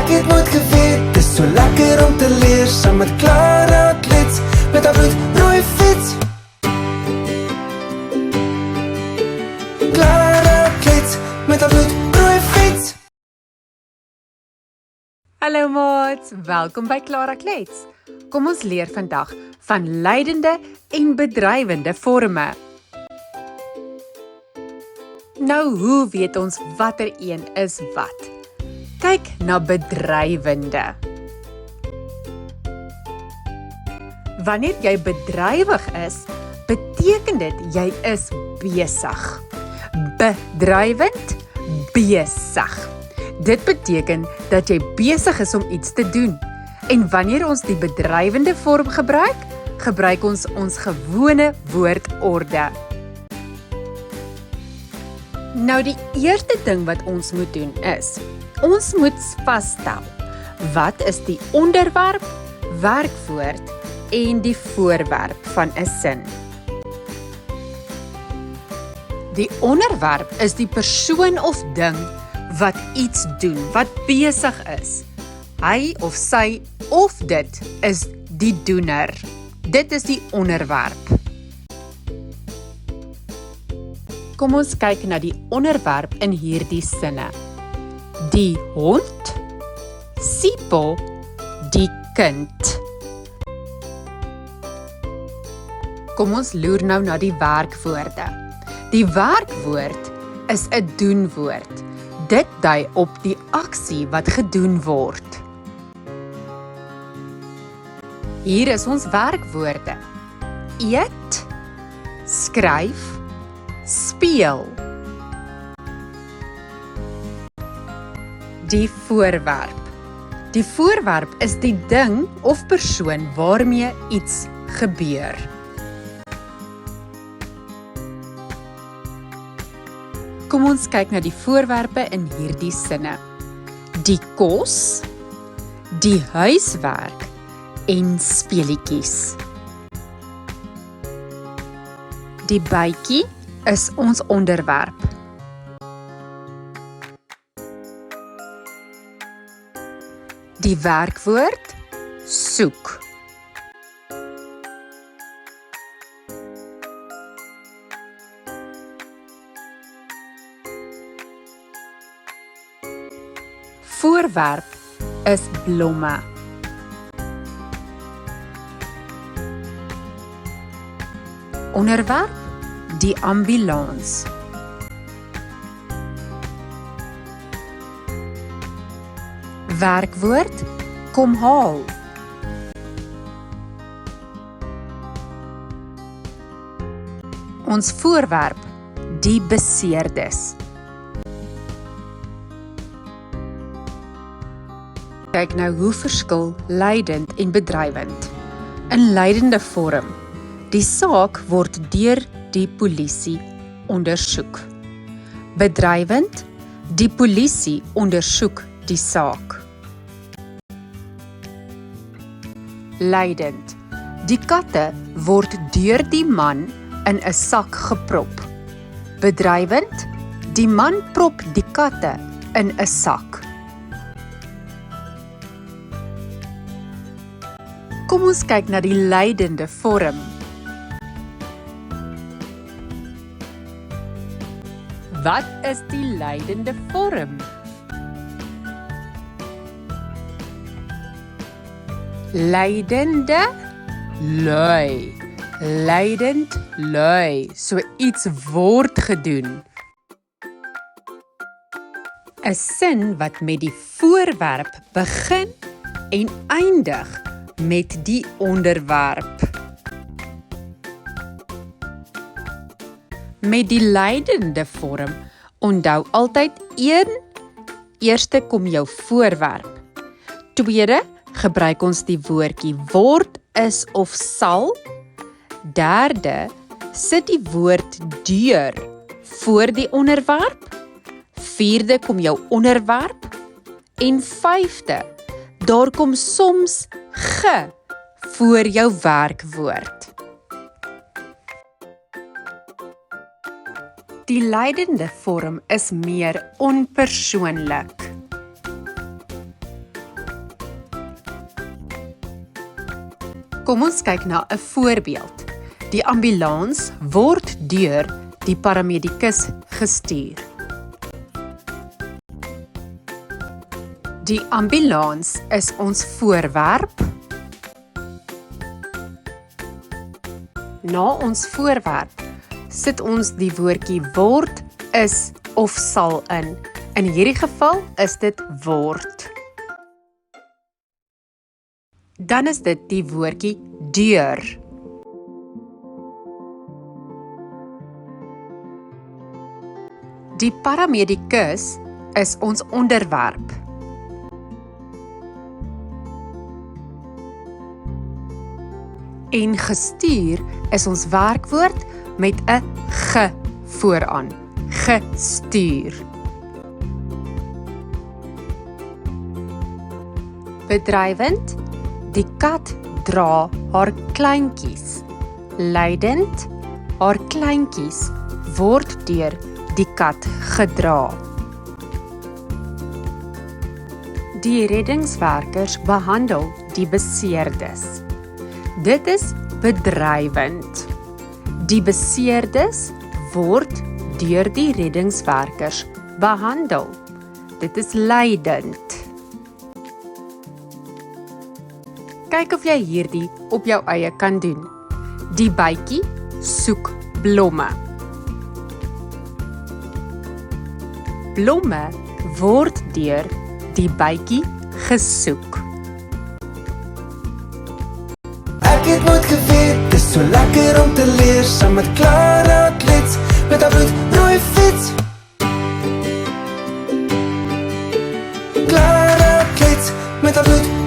het nooit geweet, dis so lekker om te leer. Saam met Clara Klets, met haar bloedrooi fiets. Clara Klets, met haar bloedrooi fiets. Hallo maats, welkom by Clara Klets. Kom ons leer vandag van leidende en bedrywende vorme. Nou, hoe weet ons watter een is wat? Kyk na bedrywende. Wanneer jy bedrywig is, beteken dit jy is besig. Bedrywend, besig. Dit beteken dat jy besig is om iets te doen. En wanneer ons die bedrywende vorm gebruik, gebruik ons ons gewone woordorde. Nou die eerste ding wat ons moet doen is, ons moet vasstel, wat is die onderwerp, werkwoord en die voorwerp van 'n sin. Die onderwerp is die persoon of ding wat iets doen, wat besig is. Hy of sy of dit is die doener. Dit is die onderwerp. Kom ons kyk na die onderwerp in hierdie sinne. Die hond, Sipho, die kind. Kom ons loer nou na die werkwoorde. Die werkwoord is 'n doenwoord. Dit dui op die aksie wat gedoen word. Hier is ons werkwoorde. Eet, skryf, speel. Die voorwerp. Die voorwerp is die ding of persoon waarmee iets gebeur. Kom ons kyk na die voorwerpe in hierdie sinne. Die kos, die huiswerk en speelietjies. Die bytjie is ons onderwerp. Die werkwoord soek. Voorwerp is blomme. Onderwerp, die ambulans. Werkwoord, kom haal. Ons voorwerp, die beseerdes. Kyk nou hoe verskil leidend en bedrywend. In leidende vorm. Die saak word deur die polisie ondersoek. Bedrywend, die polisie ondersoek die saak. Leidend, die katte word deur die man in 'n sak geprop. Bedrywend, die man prop die katte in 'n sak. Kom ons kyk na die leidende vorm. Wat is die leidende vorm? Leidende, lui. Leidend, lui. So iets word gedoen. 'n Sin wat met die voorwerp begin en eindig met die onderwerp. Met die leidende vorm, onthou altyd 1. Eerste kom jou voorwerp. 2. Gebruik ons die woordjie word, is of sal. 3. Sit die woord deur voor die onderwerp. 4. Kom jou onderwerp. En 5. Daar kom soms ge voor jou werkwoord. Die leidende vorm is meer onpersoonlik. Kom ons kyk na 'n voorbeeld. Die ambulans word deur die paramedikus gestuur. Die ambulans is ons voorwerp. Na ons voorwerp sit ons die woordjie word, is of sal in. In hierdie geval is dit word. Dan is dit die woordjie deur. Die paramedikus is ons onderwerp. En gestuur is ons werkwoord met 'n ge vooraan. Gestuur. Bedrywend, die kat dra haar kleintjies. Lydend, haar kleintjies word deur die kat gedra. Die reddingswerkers behandel die beseerdes. Dit is bedrywend. Die beseerdes word deur die reddingswerkers behandel. Dit is lydend. Kyk of jy hierdie op jou eie kan doen. Die bytjie soek blomme. Blomme word deur die bytjie gesoek. Ek het nooit geweet, dis so lekker om te leer. Saam met Clara Klits, met haar bloedrooi fiets. Clara Klits, met haar bloed